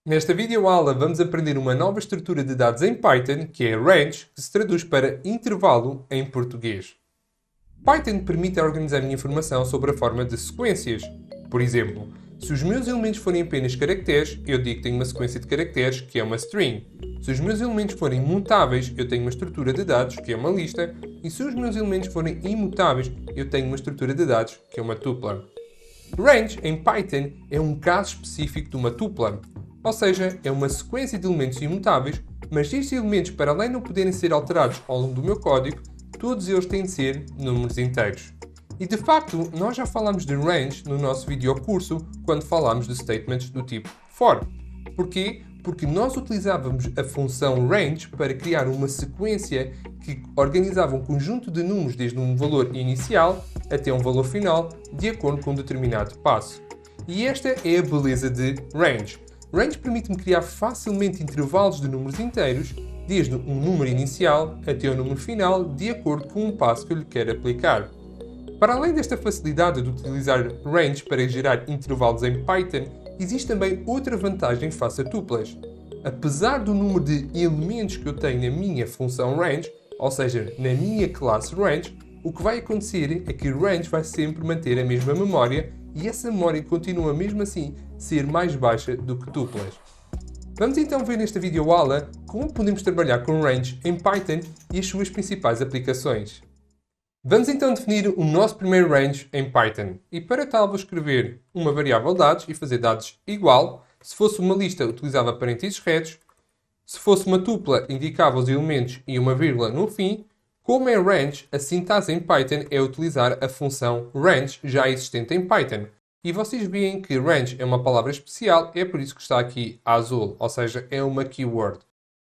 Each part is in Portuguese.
Nesta videoaula vamos aprender uma nova estrutura de dados em Python, que é range, que se traduz para intervalo em português. Python permite organizar a minha informação sob a forma de sequências. Por exemplo, se os meus elementos forem apenas caracteres, eu digo que tenho uma sequência de caracteres, que é uma string. Se os meus elementos forem mutáveis, eu tenho uma estrutura de dados, que é uma lista. E se os meus elementos forem imutáveis, eu tenho uma estrutura de dados, que é uma tupla. Range, em Python, é um caso específico de uma tupla. Ou seja, é uma sequência de elementos imutáveis, mas estes elementos, para além de não poderem ser alterados ao longo do meu código, todos eles têm de ser números inteiros. E de facto, nós já falámos de range no nosso videocurso quando falámos de statements do tipo for. Porquê? Porque nós utilizávamos a função range para criar uma sequência que organizava um conjunto de números desde um valor inicial até um valor final, de acordo com um determinado passo. E esta é a beleza de range. Range permite-me criar facilmente intervalos de números inteiros, desde um número inicial até o número final, de acordo com um passo que eu lhe quero aplicar. Para além desta facilidade de utilizar range para gerar intervalos em Python, existe também outra vantagem face a tuplas. Apesar do número de elementos que eu tenho na minha função range, ou seja, na minha classe range, o que vai acontecer é que range vai sempre manter a mesma memória e essa memória continua mesmo assim ser mais baixa do que tuplas. Vamos então ver nesta videoaula como podemos trabalhar com range em Python e as suas principais aplicações. Vamos então definir o nosso primeiro range em Python. E para tal vou escrever uma variável dados e fazer dados igual. Se fosse uma lista, utilizava parênteses retos. Se fosse uma tupla, indicava os elementos e uma vírgula no fim. Como é range, a sintaxe em Python é utilizar a função range já existente em Python. E vocês veem que range é uma palavra especial, é por isso que está aqui a azul, ou seja, é uma keyword.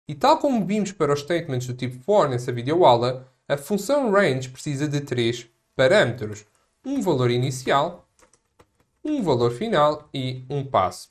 E tal como vimos para os statements do tipo for nessa videoaula, a função range precisa de três parâmetros: um valor inicial, um valor final e um passo.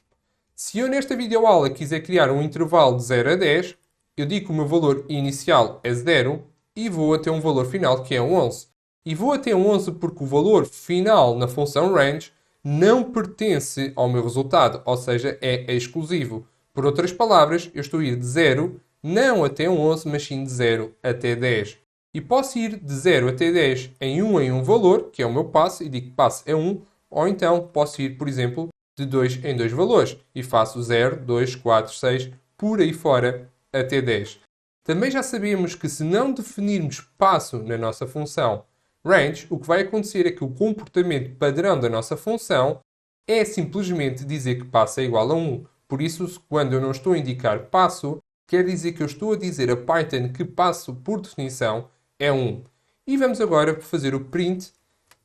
Se eu nesta videoaula quiser criar um intervalo de 0 a 10, eu digo que o meu valor inicial é 0 e vou até um valor final que é 11. E vou até 11 porque o valor final na função range não pertence ao meu resultado, ou seja, é exclusivo. Por outras palavras, eu estou a ir de 0 não até 11, mas sim de 0 até 10. E posso ir de 0 até 10 em um valor, que é o meu passo, e digo que passo é 1, ou então posso ir, por exemplo, de 2 em 2 valores, e faço 0, 2, 4, 6, por aí fora, até 10. Também já sabemos que se não definirmos passo na nossa função range, o que vai acontecer é que o comportamento padrão da nossa função é simplesmente dizer que passo é igual a 1. Por isso, quando eu não estou a indicar passo, quer dizer que eu estou a dizer a Python que passo, por definição, é 1. E vamos agora fazer o print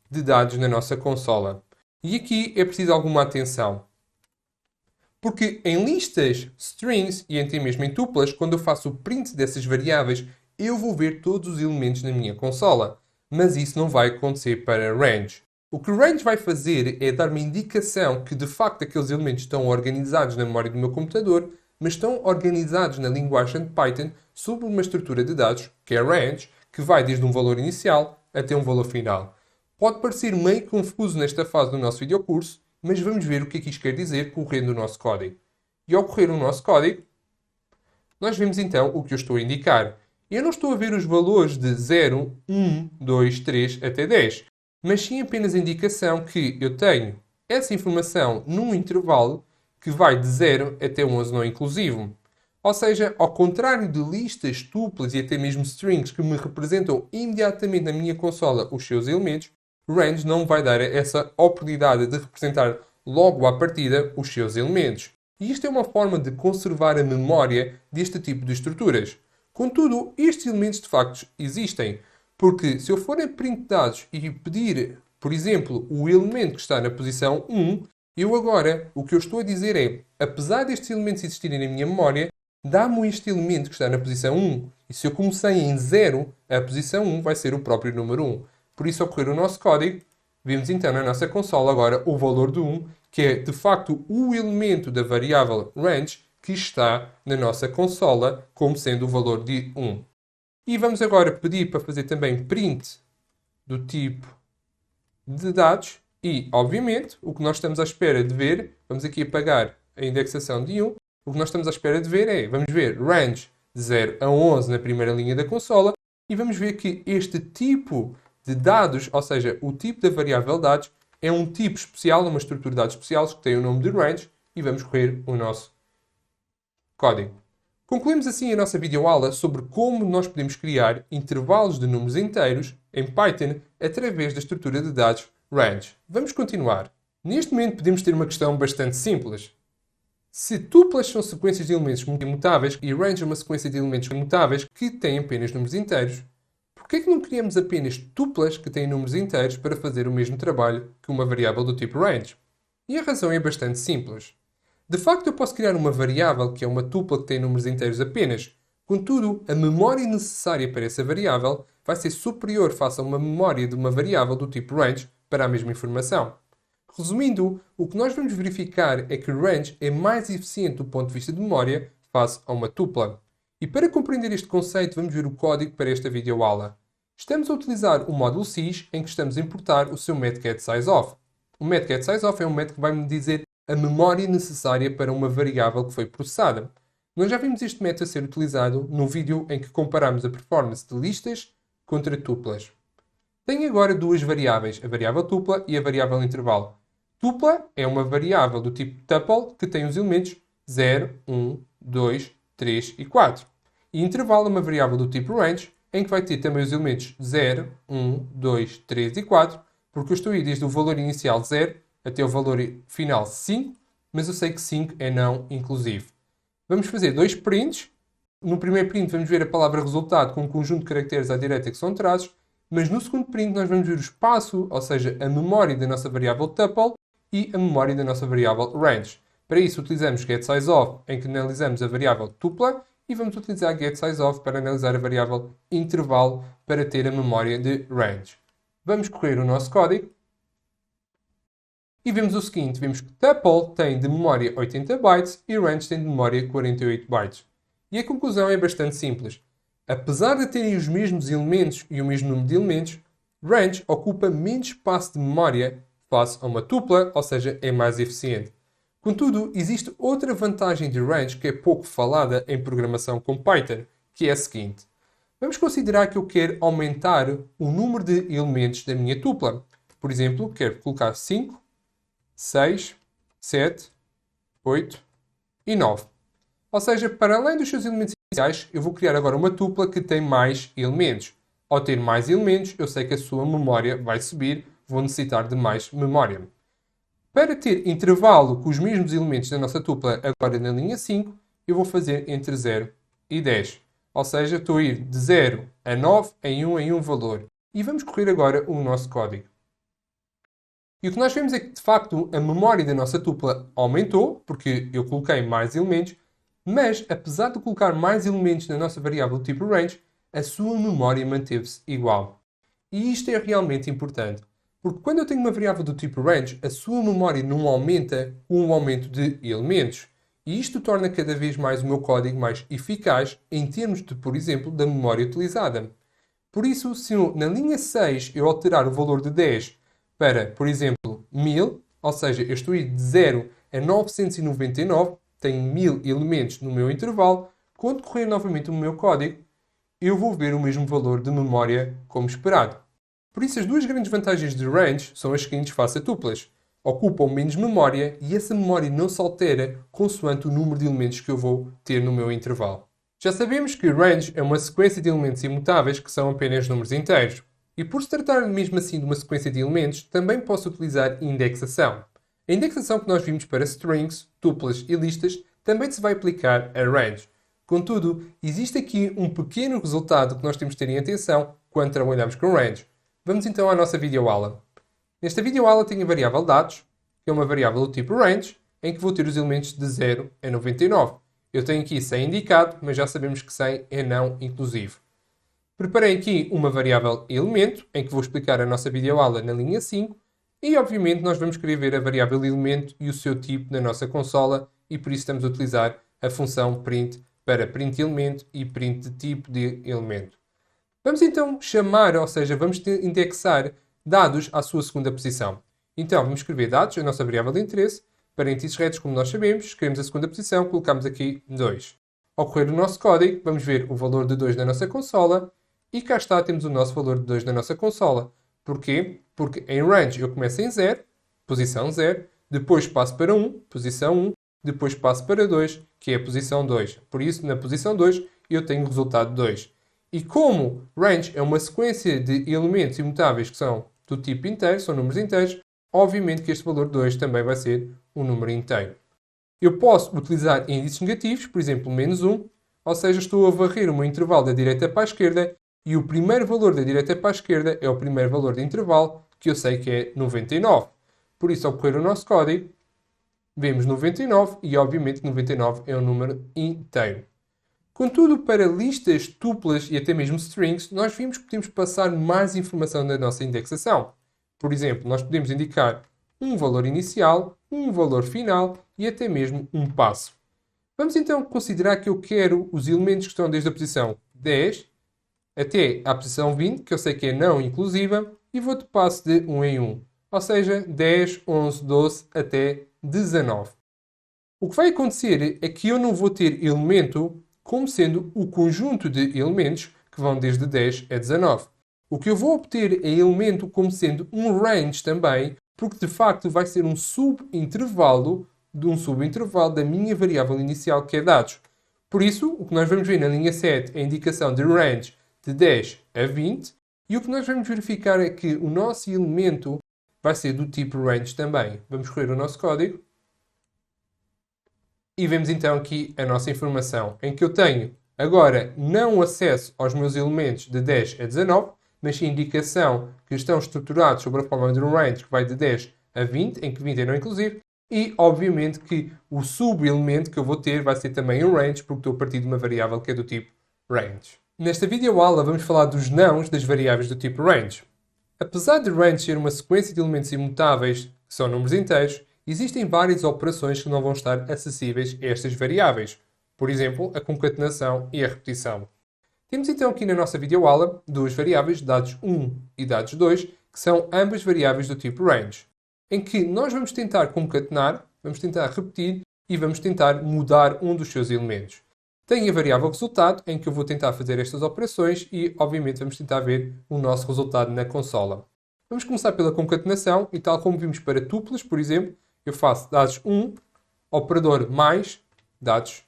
de dados na nossa consola. E aqui é preciso alguma atenção. Porque em listas, strings e até mesmo em tuplas, quando eu faço o print dessas variáveis, eu vou ver todos os elementos na minha consola. Mas isso não vai acontecer para range. O que range vai fazer é dar-me indicação que de facto aqueles elementos estão organizados na memória do meu computador, mas estão organizados na linguagem de Python sob uma estrutura de dados, que é range, que vai desde um valor inicial até um valor final. Pode parecer meio confuso nesta fase do nosso videocurso, mas vamos ver o que é que isto quer dizer correndo o nosso código. E ao correr o nosso código, nós vemos então o que eu estou a indicar. Eu não estou a ver os valores de 0, 1, 2, 3 até 10, mas sim apenas a indicação que eu tenho essa informação num intervalo que vai de 0 até 11 não inclusivo. Ou seja, ao contrário de listas, tuplas e até mesmo strings que me representam imediatamente na minha consola os seus elementos, range não vai dar essa oportunidade de representar logo à partida os seus elementos. E isto é uma forma de conservar a memória deste tipo de estruturas. Contudo, estes elementos de facto existem, porque se eu for a print dados e pedir, por exemplo, o elemento que está na posição 1, eu agora, o que eu estou a dizer é, apesar destes elementos existirem na minha memória, dá-me este elemento que está na posição 1. E se eu comecei em 0, a posição 1 vai ser o próprio número 1. Por isso, ao correr o nosso código, vemos então na nossa consola agora o valor de 1, que é de facto o elemento da variável range que está na nossa consola como sendo o valor de 1. E vamos agora pedir para fazer também print do tipo de dados e, obviamente, o que nós estamos à espera de ver, vamos aqui apagar a indexação de 1, O que nós estamos à espera de ver é, vamos ver range de 0 a 11 na primeira linha da consola e vamos ver que este tipo de dados, ou seja, o tipo da variável dados, é um tipo especial, uma estrutura de dados especiais que tem o nome de range e vamos correr o nosso código. Concluímos assim a nossa videoaula sobre como nós podemos criar intervalos de números inteiros em Python através da estrutura de dados range. Vamos continuar. Neste momento podemos ter uma questão bastante simples. Se tuplas são sequências de elementos imutáveis e range é uma sequência de elementos imutáveis que têm apenas números inteiros, por que é que não criamos apenas tuplas que têm números inteiros para fazer o mesmo trabalho que uma variável do tipo range? E a razão é bastante simples. De facto, eu posso criar uma variável que é uma tupla que tem números inteiros apenas. Contudo, a memória necessária para essa variável vai ser superior face a uma memória de uma variável do tipo range para a mesma informação. Resumindo, o que nós vamos verificar é que range é mais eficiente do ponto de vista de memória face a uma tupla. E para compreender este conceito, vamos ver o código para esta videoaula. Estamos a utilizar o módulo sys em que estamos a importar o seu método getSizeOf. O método getSizeOf é um método que vai-me dizer a memória necessária para uma variável que foi processada. Nós já vimos este método a ser utilizado no vídeo em que comparamos a performance de listas contra tuplas. Tenho agora duas variáveis, a variável tupla e a variável intervalo. Tupla é uma variável do tipo tuple que tem os elementos 0, 1, 2, 3 e 4. E intervalo é uma variável do tipo range em que vai ter também os elementos 0, 1, 2, 3 e 4, porque eu estou a ir desde o valor inicial 0 até o valor final 5, mas eu sei que 5 é não inclusivo. Vamos fazer dois prints. No primeiro print vamos ver a palavra resultado com um conjunto de caracteres à direita que são traços, mas no segundo print nós vamos ver o espaço, ou seja, a memória da nossa variável tuple e a memória da nossa variável range. Para isso utilizamos getSizeOf, em que analisamos a variável tupla, e vamos utilizar getSizeOf para analisar a variável intervalo para ter a memória de range. Vamos correr o nosso código. E vemos o seguinte, vemos que tuple tem de memória 80 bytes e range tem de memória 48 bytes. E a conclusão é bastante simples. Apesar de terem os mesmos elementos e o mesmo número de elementos, range ocupa menos espaço de memória face a uma tupla, ou seja, é mais eficiente. Contudo, existe outra vantagem de range que é pouco falada em programação com Python, que é a seguinte. Vamos considerar que eu quero aumentar o número de elementos da minha tupla. Por exemplo, quero colocar 5, 6, 7, 8 e 9. Ou seja, para além dos seus elementos iniciais, eu vou criar agora uma tupla que tem mais elementos. Ao ter mais elementos, eu sei que a sua memória vai subir, vou necessitar de mais memória. Para ter intervalo com os mesmos elementos da nossa tupla agora na linha 5, eu vou fazer entre 0 e 10. Ou seja, estou a ir de 0 a 9 em um valor. E vamos correr agora o nosso código. E o que nós vemos é que, de facto, a memória da nossa tupla aumentou, porque eu coloquei mais elementos, mas, apesar de colocar mais elementos na nossa variável do tipo range, a sua memória manteve-se igual. E isto é realmente importante, porque quando eu tenho uma variável do tipo range, a sua memória não aumenta com o aumento de elementos. E isto torna cada vez mais o meu código mais eficaz em termos de, por exemplo, da memória utilizada. Por isso, se na linha 6 eu alterar o valor de 10 para, por exemplo, 1000, ou seja, eu estou a ir de 0 a 999, tenho 1000 elementos no meu intervalo, quando correr novamente o meu código, eu vou ver o mesmo valor de memória como esperado. Por isso, as duas grandes vantagens de range são as seguintes face a tuplas. Ocupam menos memória e essa memória não se altera consoante o número de elementos que eu vou ter no meu intervalo. Já sabemos que range é uma sequência de elementos imutáveis que são apenas números inteiros. E por se tratar mesmo assim de uma sequência de elementos, também posso utilizar indexação. A indexação que nós vimos para strings, tuplas e listas também se vai aplicar a range. Contudo, existe aqui um pequeno resultado que nós temos de ter em atenção quando trabalhamos com range. Vamos então à nossa videoaula. Nesta videoaula tenho a variável dados, que é uma variável do tipo range, em que vou ter os elementos de 0 a 99. Eu tenho aqui 100 indicado, mas já sabemos que 100 é não inclusivo. Preparei aqui uma variável elemento, em que vou explicar a nossa videoaula na linha 5, e obviamente nós vamos querer ver a variável elemento e o seu tipo na nossa consola, e por isso estamos a utilizar a função print para print elemento e print de tipo de elemento. Vamos então chamar, ou seja, vamos indexar dados à sua segunda posição. Então vamos escrever dados, a nossa variável de interesse, parênteses retos, como nós sabemos, escrevemos a segunda posição, colocamos aqui 2. Ao correr o nosso código, vamos ver o valor de 2 na nossa consola e cá está, temos o nosso valor de 2 na nossa consola. Porquê? Porque em range eu começo em 0, posição 0, depois passo para 1, posição 1, depois passo para 2, que é a posição 2. Por isso, na posição 2, eu tenho o resultado 2. E como range é uma sequência de elementos imutáveis que são do tipo inteiro, são números inteiros, obviamente que este valor 2 também vai ser um número inteiro. Eu posso utilizar índices negativos, por exemplo, menos 1, ou seja, estou a varrer o meu intervalo da direita para a esquerda e o primeiro valor da direita para a esquerda é o primeiro valor de intervalo, que eu sei que é 99. Por isso, ao correr o nosso código, vemos 99 e, obviamente, 99 é um número inteiro. Contudo, para listas, tuplas e até mesmo strings, nós vimos que podemos passar mais informação na nossa indexação. Por exemplo, nós podemos indicar um valor inicial, um valor final e até mesmo um passo. Vamos então considerar que eu quero os elementos que estão desde a posição 10 até à posição 20, que eu sei que é não inclusiva, e vou de passo de 1 em 1. Ou seja, 10, 11, 12 até 19. O que vai acontecer é que eu não vou ter elemento como sendo o conjunto de elementos que vão desde 10 a 19. O que eu vou obter é elemento como sendo um range também, porque de facto vai ser um subintervalo da minha variável inicial que é dados. Por isso, o que nós vamos ver na linha 7 é a indicação de range de 10 a 20, e o que nós vamos verificar é que o nosso elemento vai ser do tipo range também. Vamos correr o nosso código. E vemos então aqui a nossa informação, em que eu tenho agora não acesso aos meus elementos de 10 a 19, mas sim indicação que estão estruturados sobre a forma de um range que vai de 10 a 20, em que 20 é não inclusivo, e obviamente que o subelemento que eu vou ter vai ser também um range, porque estou a partir de uma variável que é do tipo range. Nesta videoaula vamos falar dos nãos das variáveis do tipo range. Apesar de range ser uma sequência de elementos imutáveis, que são números inteiros, existem várias operações que não vão estar acessíveis a estas variáveis. Por exemplo, a concatenação e a repetição. Temos então aqui na nossa videoaula duas variáveis, dados 1 e dados 2, que são ambas variáveis do tipo range, em que nós vamos tentar concatenar, vamos tentar repetir e vamos tentar mudar um dos seus elementos. Tem a variável resultado, em que eu vou tentar fazer estas operações e, obviamente, vamos tentar ver o nosso resultado na consola. Vamos começar pela concatenação e, tal como vimos para tuplas, por exemplo, eu faço dados 1, operador mais dados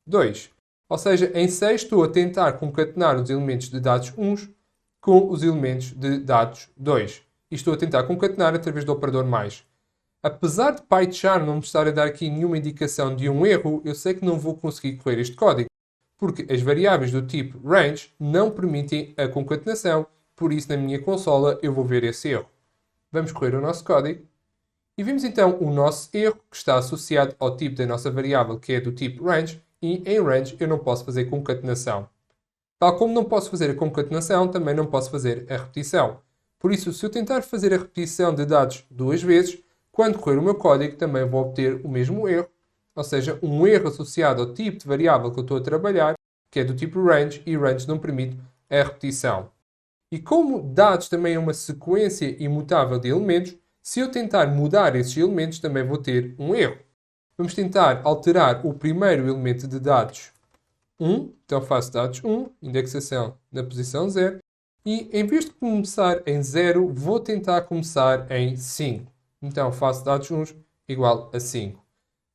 2. Ou seja, em 6 estou a tentar concatenar os elementos de dados 1 com os elementos de dados 2. E estou a tentar concatenar através do operador mais. Apesar de PyCharm não me estar a dar aqui nenhuma indicação de um erro, eu sei que não vou conseguir correr este código, porque as variáveis do tipo range não permitem a concatenação, por isso na minha consola eu vou ver esse erro. Vamos correr o nosso código e vimos então o nosso erro que está associado ao tipo da nossa variável que é do tipo range, e em range eu não posso fazer concatenação. Tal como não posso fazer a concatenação, também não posso fazer a repetição. Por isso, se eu tentar fazer a repetição de dados duas vezes, quando correr o meu código também vou obter o mesmo erro, ou seja, um erro associado ao tipo de variável que eu estou a trabalhar, que é do tipo range, e range não permite a repetição. E como dados também é uma sequência imutável de elementos, se eu tentar mudar esses elementos também vou ter um erro. Vamos tentar alterar o primeiro elemento de dados 1, então faço dados 1, indexação na posição 0, e em vez de começar em 0, vou tentar começar em 5. Então faço dados 1 igual a 5.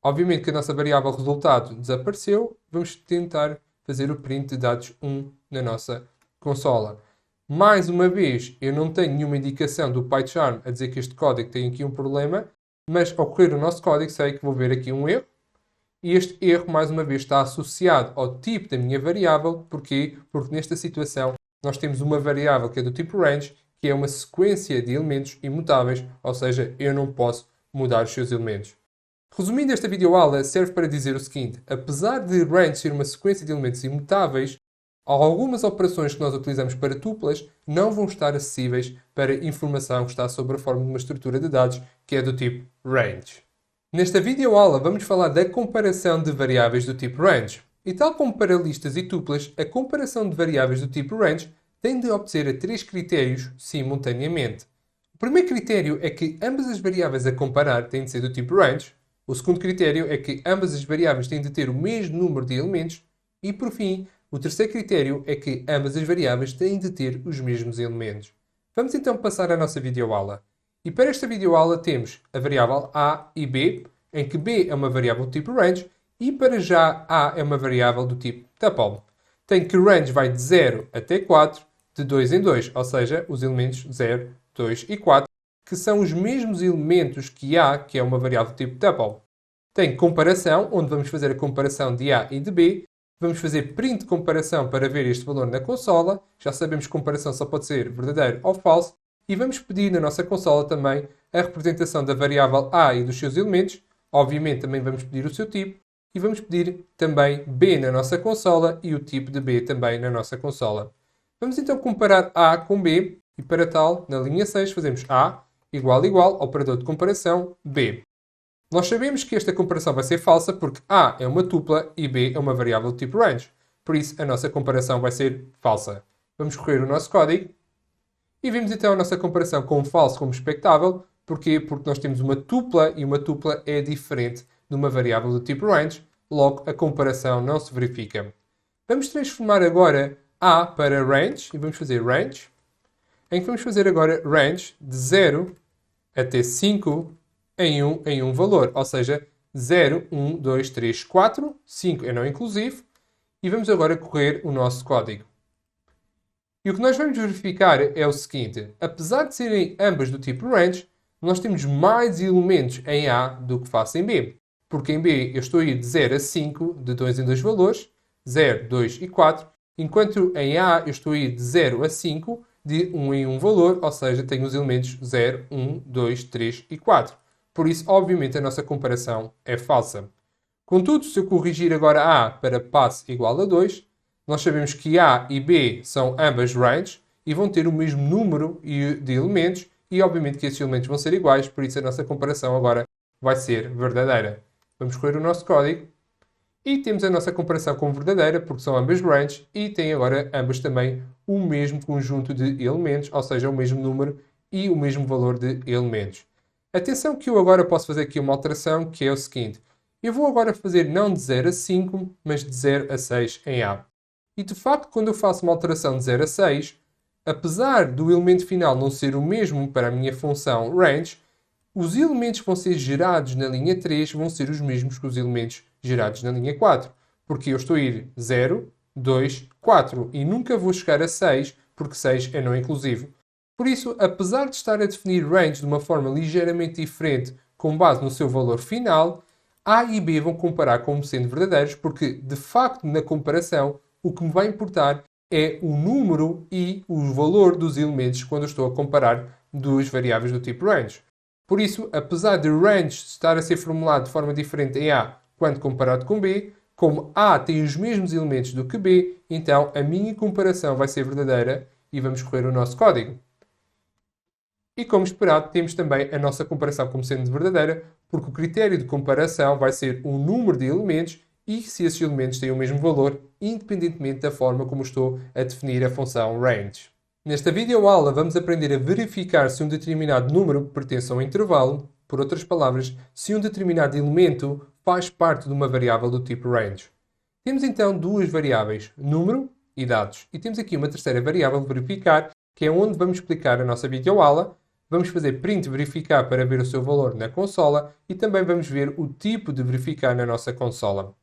Obviamente que a nossa variável resultado desapareceu, vamos tentar fazer o print de dados 1 na nossa consola. Mais uma vez, eu não tenho nenhuma indicação do PyCharm a dizer que este código tem aqui um problema, mas ao correr o nosso código sei que vou ver aqui um erro. E este erro, mais uma vez, está associado ao tipo da minha variável. Porquê? Porque nesta situação nós temos uma variável que é do tipo range, que é uma sequência de elementos imutáveis, ou seja, eu não posso mudar os seus elementos. Resumindo, esta videoaula serve para dizer o seguinte: apesar de range ser uma sequência de elementos imutáveis, algumas operações que nós utilizamos para tuplas não vão estar acessíveis para informação que está sobre a forma de uma estrutura de dados que é do tipo range. Nesta videoaula vamos falar da comparação de variáveis do tipo range. E tal como para listas e tuplas, a comparação de variáveis do tipo range tem de obedecer a três critérios simultaneamente. O primeiro critério é que ambas as variáveis a comparar têm de ser do tipo range. O segundo critério é que ambas as variáveis têm de ter o mesmo número de elementos. E, por fim, o terceiro critério é que ambas as variáveis têm de ter os mesmos elementos. Vamos então passar à nossa videoaula. E para esta videoaula temos a variável a e b, em que b é uma variável do tipo range, e para já a é uma variável do tipo tuple. Tem que range vai de 0 até 4, de 2 em 2, ou seja, os elementos 0, 2 e 4, que são os mesmos elementos que a, que é uma variável do tipo tuple. Tem comparação, onde vamos fazer a comparação de a e de b. Vamos fazer print de comparação para ver este valor na consola. Já sabemos que comparação só pode ser verdadeiro ou falso. E vamos pedir na nossa consola também a representação da variável a e dos seus elementos. Obviamente também vamos pedir o seu tipo. E vamos pedir também b na nossa consola e o tipo de b também na nossa consola. Vamos então comparar a com b. E para tal, na linha 6, fazemos a igual, operador de comparação, b. Nós sabemos que esta comparação vai ser falsa porque a é uma tupla e b é uma variável do tipo range. Por isso, a nossa comparação vai ser falsa. Vamos correr o nosso código e vemos então a nossa comparação com falso como expectável. Porquê? Porque nós temos uma tupla e uma tupla é diferente de uma variável do tipo range. Logo, a comparação não se verifica. Vamos transformar agora a para range e vamos fazer range, em que vamos fazer agora range de 0 até 5 em um valor, ou seja, 0, 1, 2, 3, 4, 5 é não inclusivo, e vamos agora correr o nosso código. E o que nós vamos verificar é o seguinte: apesar de serem ambas do tipo range, nós temos mais elementos em A do que faço em B. Porque em B eu estou a ir de 0 a 5, de 2 em 2 valores, 0, 2 e 4, enquanto em A eu estou a ir de 0 a 5, de 1 em 1 valor, ou seja, tenho os elementos 0, 1, 2, 3 e 4. Por isso, obviamente, a nossa comparação é falsa. Contudo, se eu corrigir agora A para passe igual a 2, nós sabemos que A e B são ambas range e vão ter o mesmo número de elementos e, obviamente, que esses elementos vão ser iguais, por isso a nossa comparação agora vai ser verdadeira. Vamos correr o nosso código e temos a nossa comparação como verdadeira, porque são ambas range e têm agora ambas também o mesmo conjunto de elementos, ou seja, o mesmo número e o mesmo valor de elementos. Atenção que eu agora posso fazer aqui uma alteração, que é o seguinte. Eu vou agora fazer não de 0 a 5, mas de 0 a 6 em A. E de facto, quando eu faço uma alteração de 0 a 6, apesar do elemento final não ser o mesmo para a minha função range, os elementos que vão ser gerados na linha 3 vão ser os mesmos que os elementos gerados na linha 4. Porque eu estou a ir 0, 2, 4 e nunca vou chegar a 6, porque 6 é não inclusivo. Por isso, apesar de estar a definir range de uma forma ligeiramente diferente com base no seu valor final, A e B vão comparar como sendo verdadeiros, porque, de facto, na comparação, o que me vai importar é o número e o valor dos elementos quando eu estou a comparar duas variáveis do tipo range. Por isso, apesar de range estar a ser formulado de forma diferente em A quando comparado com B, como A tem os mesmos elementos do que B, então a minha comparação vai ser verdadeira e vamos correr o nosso código. E como esperado, temos também a nossa comparação como sendo verdadeira, porque o critério de comparação vai ser o número de elementos e se esses elementos têm o mesmo valor, independentemente da forma como estou a definir a função range. Nesta videoaula vamos aprender a verificar se um determinado número pertence a um intervalo, por outras palavras, se um determinado elemento faz parte de uma variável do tipo range. Temos então duas variáveis, número e dados. E temos aqui uma terceira variável, verificar, que é onde vamos explicar a nossa videoaula. Vamos fazer print verificar para ver o seu valor na consola e também vamos ver o tipo de verificar na nossa consola.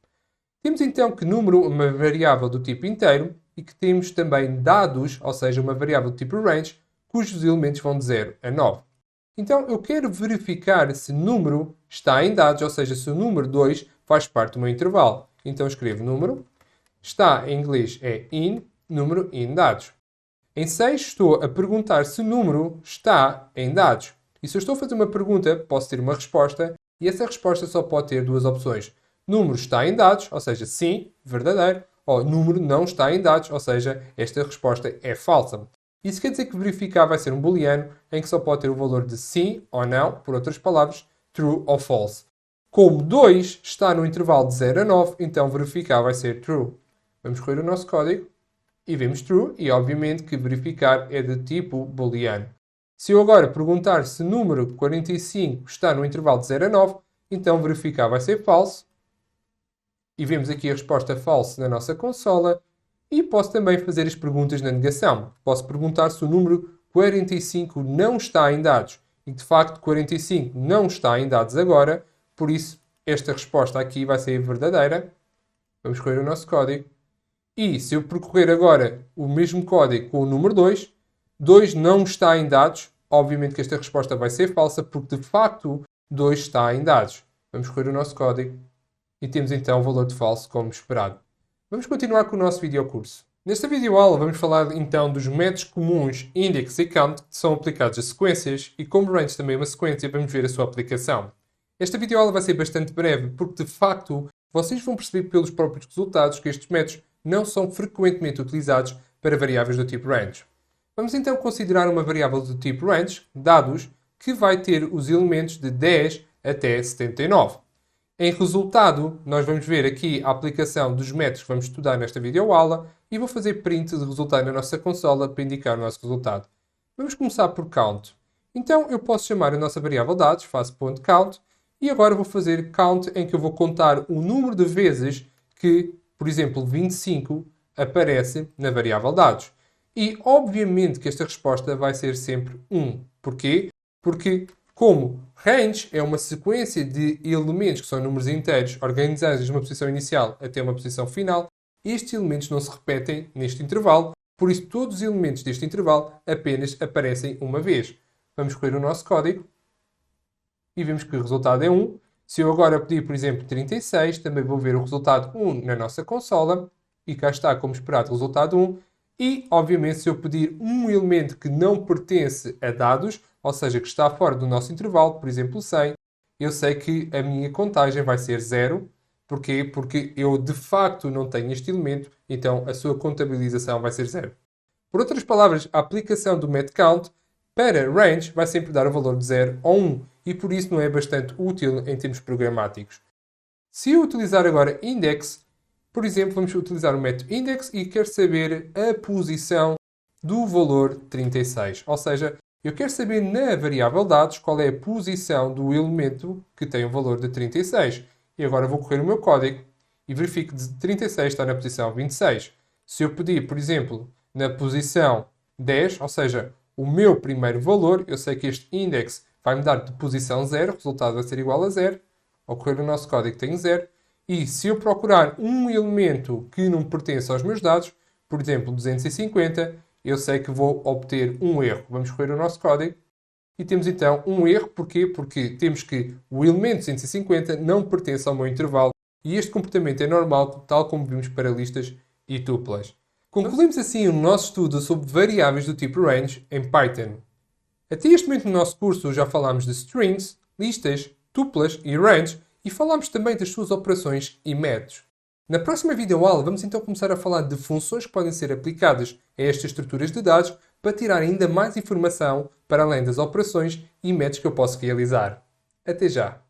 Temos então que número é uma variável do tipo inteiro e que temos também dados, ou seja, uma variável do tipo range, cujos elementos vão de 0 a 9. Então eu quero verificar se número está em dados, ou seja, se o número 2 faz parte do meu intervalo. Então escrevo número, está em inglês é in, número in dados. Em 6 estou a perguntar se o número está em dados. E se eu estou a fazer uma pergunta, posso ter uma resposta e essa resposta só pode ter duas opções. Número está em dados, ou seja, sim, verdadeiro, ou número não está em dados, ou seja, esta resposta é falsa. Isso quer dizer que verificar vai ser um booleano em que só pode ter o valor de sim ou não, por outras palavras, true ou false. Como 2 está no intervalo de 0 a 9, então verificar vai ser true. Vamos correr o nosso código. E vemos true, e obviamente que verificar é de tipo booleano. Se eu agora perguntar se o número 45 está no intervalo de 0 a 9, Então verificar vai ser falso. E vemos aqui a resposta false na nossa consola. E posso também fazer as perguntas na negação. Posso perguntar se o número 45 não está em dados. E de facto 45 não está em dados agora. Por isso esta resposta aqui vai ser verdadeira. Vamos escolher o nosso código. E se eu percorrer agora o mesmo código com o número 2, 2 não está em dados. Obviamente que esta resposta vai ser falsa, porque de facto 2 está em dados. Vamos escolher o nosso código. E temos então o valor de falso como esperado. Vamos continuar com o nosso videocurso. Nesta videoaula vamos falar então dos métodos comuns index e count que são aplicados a sequências e como range também é uma sequência, vamos ver a sua aplicação. Esta videoaula vai ser bastante breve porque de facto vocês vão perceber pelos próprios resultados que estes métodos não são frequentemente utilizados para variáveis do tipo range. Vamos então considerar uma variável do tipo range, dados, que vai ter os elementos de 10 até 79. Em resultado, nós vamos ver aqui a aplicação dos métodos que vamos estudar nesta videoaula e vou fazer print de resultado na nossa consola para indicar o nosso resultado. Vamos começar por count. Então eu posso chamar a nossa variável dados, faço .count, e agora vou fazer count em que eu vou contar o número de vezes que, por exemplo, 25 aparece na variável dados. E obviamente que esta resposta vai ser sempre 1. Porquê? Porque como range é uma sequência de elementos que são números inteiros organizados de uma posição inicial até uma posição final, estes elementos não se repetem neste intervalo, por isso todos os elementos deste intervalo apenas aparecem uma vez. Vamos escolher o nosso código e vemos que o resultado é 1. Se eu agora pedir, por exemplo, 36, também vou ver o resultado 1 na nossa consola e cá está, como esperado, o resultado 1. E, obviamente, se eu pedir um elemento que não pertence a dados, ou seja, que está fora do nosso intervalo, por exemplo 100, eu sei que a minha contagem vai ser 0. Porquê? Porque eu de facto não tenho este elemento, então a sua contabilização vai ser 0. Por outras palavras, a aplicação do metCount para range vai sempre dar o valor de 0 ou 1 e por isso não é bastante útil em termos programáticos. Se eu utilizar agora index, por exemplo, vamos utilizar o método index e quero saber a posição do valor 36. Ou seja, eu quero saber na variável dados qual é a posição do elemento que tem o valor de 36. E agora vou correr o meu código e verifico que 36 está na posição 26. Se eu pedir, por exemplo, na posição 10, ou seja, o meu primeiro valor, eu sei que este index vai me dar de posição 0, o resultado vai ser igual a 0. Ao correr o nosso código tem 0. E se eu procurar um elemento que não pertence aos meus dados, por exemplo 250, eu sei que vou obter um erro. Vamos correr o nosso código e temos então um erro. Porquê? Porque temos que o elemento 250 não pertence ao meu intervalo e este comportamento é normal, tal como vimos para listas e tuplas. Concluímos assim o nosso estudo sobre variáveis do tipo range em Python. Até este momento no nosso curso já falámos de strings, listas, tuplas e range e falámos também das suas operações e métodos. Na próxima videoaula vamos então começar a falar de funções que podem ser aplicadas a estas estruturas de dados para tirar ainda mais informação para além das operações e métodos que eu posso realizar. Até já!